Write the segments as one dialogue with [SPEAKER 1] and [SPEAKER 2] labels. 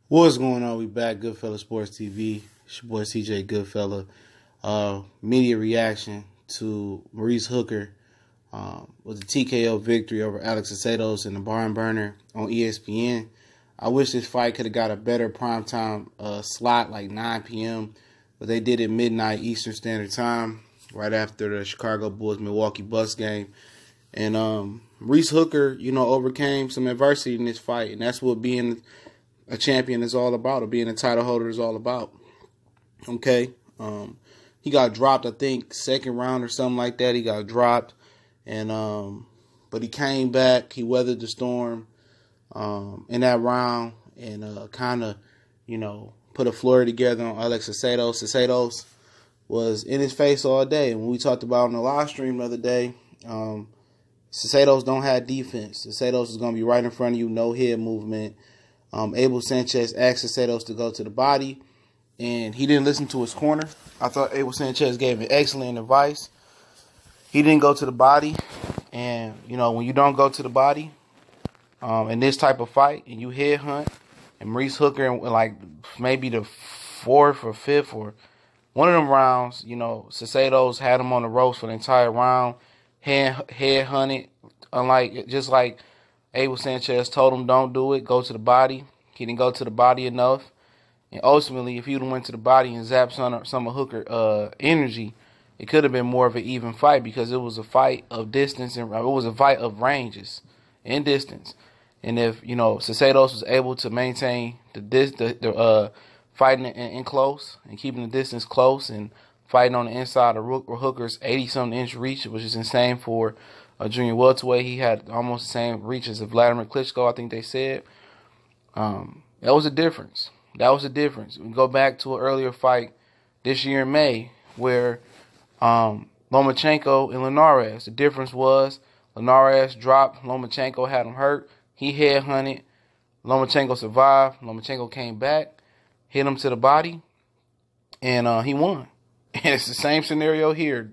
[SPEAKER 1] What's going on? We back, Goodfella Sports TV. It's your boy CJ Goodfella. Media reaction to Maurice Hooker with the TKO victory over Alex Cedos in the barn burner on ESPN. I wish this fight could have got a better primetime slot, like 9 p.m., but they did it midnight Eastern Standard Time, right after the Chicago Bulls-Milwaukee Bucks game. And Maurice Hooker, overcame some adversity in this fight, and that's what being a champion is all about, or being a title holder is all about. Okay, he got dropped, I think, second round or something like that. He got dropped, and but he came back. He weathered the storm in that round, and kind of, put a flurry together on Alex Saucedo. Cedos was in his face all day. And when we talked about on the live stream the other day, Cedos don't have defense. Cedos is going to be right in front of you, no head movement. Abel Sanchez asked Cedos to go to the body, and he didn't listen to his corner. I thought Abel Sanchez gave him excellent advice. He didn't go to the body, and, when you don't go to the body in this type of fight, and you headhunt, and Maurice Hooker in like maybe the fourth or fifth or one of them rounds, Saucedo had him on the ropes for the entire round, headhunted, just like Abel Sanchez told him, don't do it, go to the body. He didn't go to the body enough. And ultimately, if he would have went to the body and zapped some of Hooker energy, it could have been more of an even fight, because it was a fight of distance, and it was a fight of ranges and distance. And if, Saucedo was able to maintain the fighting in close and keeping the distance close and fighting on the inside of Hooker's 80-something inch reach, which is insane for a junior welterweight. He had almost the same reach as Vladimir Klitschko, I think they said. That was a difference. That was a difference. We go back to an earlier fight this year in May where Lomachenko and Linares. The difference was Linares dropped. Lomachenko had him hurt. He headhunted. Lomachenko survived. Lomachenko came back, hit him to the body, and he won. And it's the same scenario here,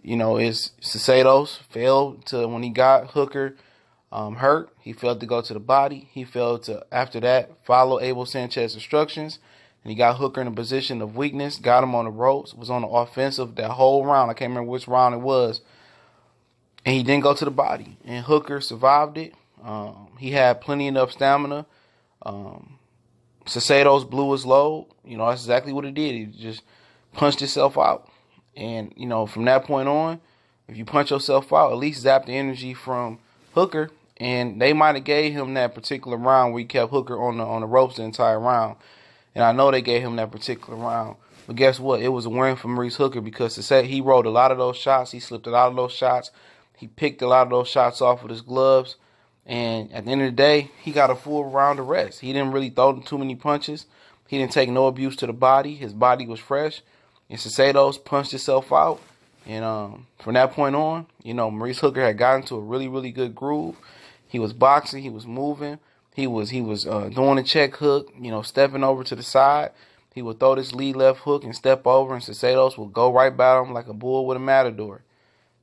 [SPEAKER 1] It's Saucedo failed to, when he got Hooker hurt, he failed to go to the body. He failed to, after that, follow Abel Sanchez's instructions. And he got Hooker in a position of weakness, got him on the ropes, was on the offensive that whole round. I can't remember which round it was. And he didn't go to the body. And Hooker survived it. He had plenty enough stamina. Saucedo blew his load. That's exactly what he did. He just punched himself out. And, from that point on, if you punch yourself out, at least zap the energy from Hooker. And they might have gave him that particular round where he kept Hooker on the ropes the entire round. And I know they gave him that particular round. But guess what? It was a win for Maurice Hooker, because he rolled a lot of those shots. He slipped a lot of those shots. He picked a lot of those shots off with his gloves. And at the end of the day, he got a full round of rest. He didn't really throw too many punches. He didn't take no abuse to the body. His body was fresh. And Saucedo punched himself out. And from that point on, Maurice Hooker had gotten to a really, really good groove. He was boxing. He was moving. He was doing a check hook, stepping over to the side. He would throw this lead left hook and step over, and Saucedo would go right by him like a bull with a matador.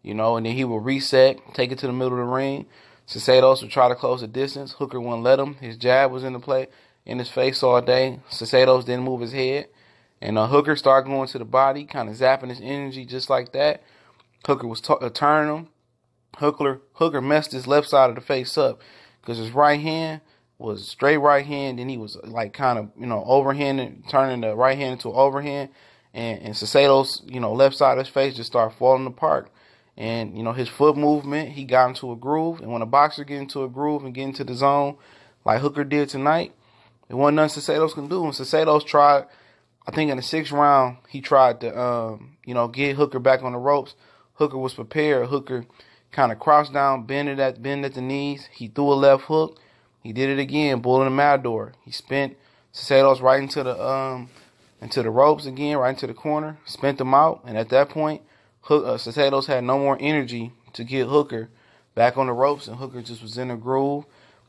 [SPEAKER 1] And then he would reset, take it to the middle of the ring. Saucedo would try to close the distance. Hooker wouldn't let him. His jab was in the play, in his face all day. Saucedo didn't move his head. And Hooker started going to the body, kind of zapping his energy just like that. Hooker was turning him. Hooker messed his left side of the face up, because his right hand was straight right hand, and he was like kind of, overhanded, turning the right hand into an overhand. And Saucedo's, left side of his face just started falling apart. And, his foot movement, he got into a groove. And when a boxer get into a groove and get into the zone like Hooker did tonight, it wasn't nothing Saucedo can do. And Saucedo tried, I think in the 6th round, he tried to, get Hooker back on the ropes. Hooker was prepared. Hooker kind of crouched down, bend at the knees. He threw a left hook. He did it again, bull in the matador. He spent Saucedo right into the ropes again, right into the corner, spent them out. And at that point, Saucedo had no more energy to get Hooker back on the ropes, and Hooker just was in a groove.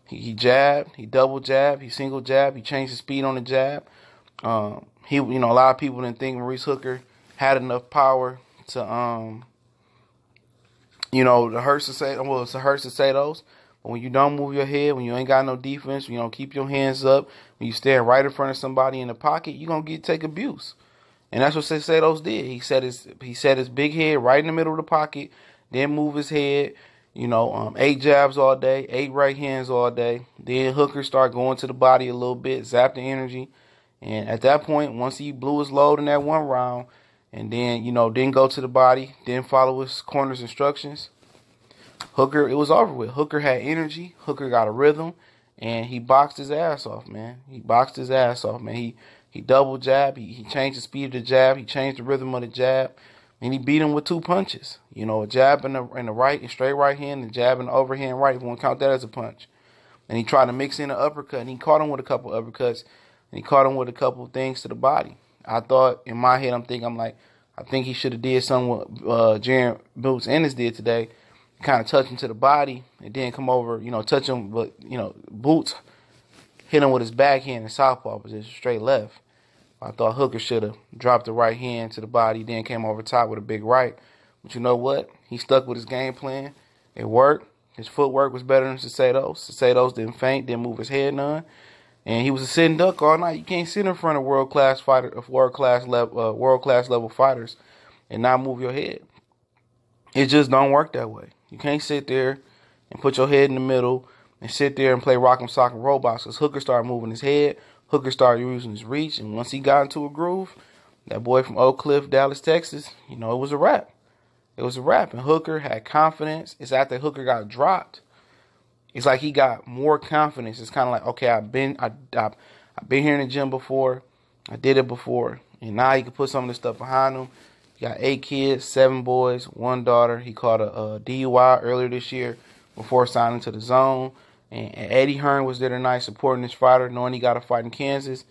[SPEAKER 1] He jabbed, he double jabbed, he single jabbed, he changed the speed on the jab. A lot of people didn't think Maurice Hooker had enough power to hurt Saucedo. But when you don't move your head, when you ain't got no defense, when you don't keep your hands up, when you stand right in front of somebody in the pocket, you're going to take abuse. And that's what Cedos did. He set his big head right in the middle of the pocket, then move his head, 8 jabs all day, 8 right hands all day. Then Hooker started going to the body a little bit, zapped the energy. And at that point, once he blew his load in that one round, and then, didn't go to the body, didn't follow his corner's instructions, Hooker, it was over with. Hooker had energy. Hooker got a rhythm, and he boxed his ass off, man. He double jab. He changed the speed of the jab. He changed the rhythm of the jab. And he beat him with 2 punches. A jab in the right, straight right hand, and a jab in the overhand right. If you want to count that as a punch. And he tried to mix in an uppercut, and he caught him with a couple uppercuts, and he caught him with a couple things to the body. I thought, in my head, I think he should have did something what Jared Bouts Ennis did today. Kind of touch him to the body, and then come over, touch him, but, Bouts hit him with his backhand in southpaw position, straight left. I thought Hooker should have dropped the right hand to the body, then came over top with a big right. But you know what? He stuck with his game plan. It worked. His footwork was better than Saucedo's. Saucedo's didn't faint, didn't move his head none. And he was a sitting duck all night. You can't sit in front of world class level fighters and not move your head. It just don't work that way. You can't sit there and put your head in the middle and sit there and play rock'em sock'em robots. Because Hooker started moving his head. Hooker started using his reach. And once he got into a groove, that boy from Oak Cliff, Dallas, Texas, it was a wrap. It was a wrap. And Hooker had confidence. It's after Hooker got dropped. It's like he got more confidence. It's kind of like, okay, I've been here in the gym before. I did it before. And now he can put some of this stuff behind him. He got 8 kids, 7 boys, 1 daughter. He caught a DUI earlier this year before signing to the zone. And Eddie Hearn was there tonight supporting this fighter, knowing he got a fight in Kansas.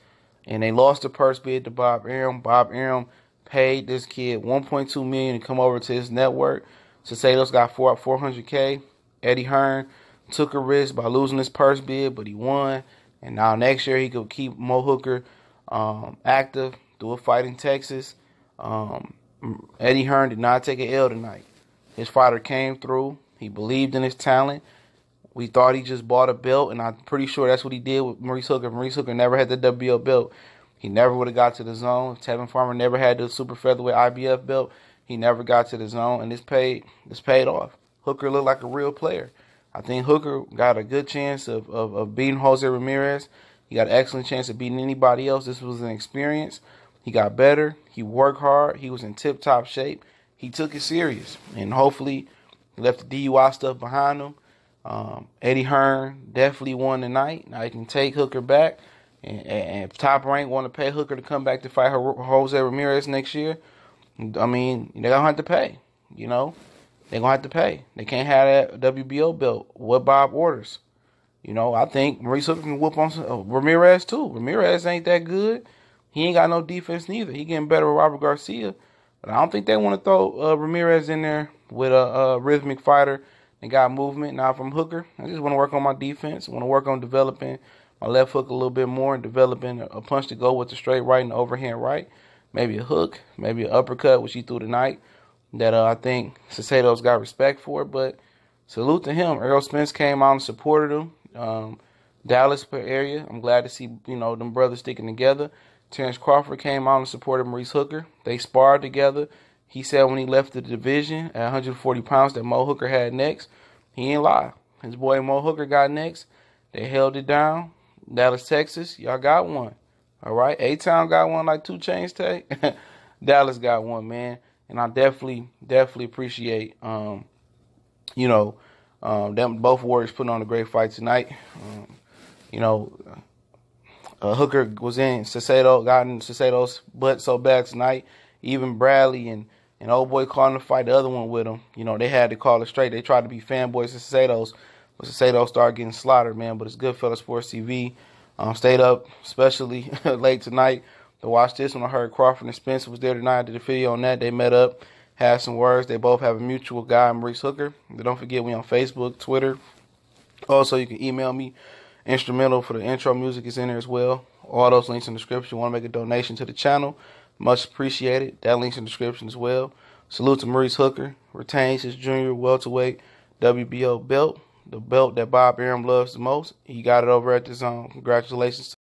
[SPEAKER 1] And they lost the purse bid to Bob Arum. Bob Arum paid this kid $1.2 million to come over to his network. Cedos got $400K. Eddie Hearn took a risk by losing his purse bid, but he won. And now next year he could keep Mo Hooker active, do a fight in Texas. Eddie Hearn did not take an L tonight. His fighter came through. He believed in his talent. We thought he just bought a belt, and I'm pretty sure that's what he did with Maurice Hooker. Maurice Hooker never had the WBO belt. He never would have got to the zone. Tevin Farmer never had the super featherweight IBF belt. He never got to the zone, and this paid off. Hooker looked like a real player. I think Hooker got a good chance of beating Jose Ramirez. He got an excellent chance of beating anybody else. This was an experience. He got better. He worked hard. He was in tip-top shape. He took it serious, and hopefully he left the DUI stuff behind him. Eddie Hearn definitely won tonight. Now he can take Hooker back, and Top Rank want to pay Hooker to come back to fight Jose Ramirez next year. I mean, they're going to have to pay, They're going to have to pay. They can't have that WBO belt. What Bob orders. I think Maurice Hooker can whoop on Ramirez too. Ramirez ain't that good. He ain't got no defense neither. He getting better with Robert Garcia. But I don't think they want to throw Ramirez in there with a rhythmic fighter and got movement. Now from Hooker, I just want to work on my defense. I want to work on developing my left hook a little bit more and developing a punch to go with the straight right and the overhand right. Maybe a hook, maybe an uppercut, which he threw tonight, that I think Saucedo's got respect for. But salute to him. Errol Spence came out and supported him. Dallas area, I'm glad to see, them brothers sticking together. Terrence Crawford came out and supported Maurice Hooker. They sparred together. He said when he left the division at 140 pounds that Mo Hooker had next. He ain't lie. His boy Mo Hooker got next. They held it down. Dallas, Texas, y'all got one. All right? A-Town got one like 2 Chainz take. Dallas got one, man. And I definitely appreciate, them both warriors putting on a great fight tonight. Hooker was in Saucedo, got in Saucedo's butt so bad tonight. Even Bradley and old boy calling the fight, the other one with him. They had to call it straight. They tried to be fanboys of Saucedo's, but Saucedo started getting slaughtered, man. But it's Goodfellas Sports TV. Stayed up, especially late tonight, to watch this one. I heard Crawford and Spencer was there tonight. I did a video on that. They met up, had some words. They both have a mutual guy, Maurice Hooker. But don't forget, we on Facebook, Twitter. Also, you can email me. Instrumental for the intro music is in there as well. All those links in the description. Want to make a donation to the channel? Much appreciated. That link's in the description as well. Salute to Maurice Hooker. Retains his junior welterweight WBO belt. the belt that Bob Arum loves the most. He got it over at the zone. Congratulations.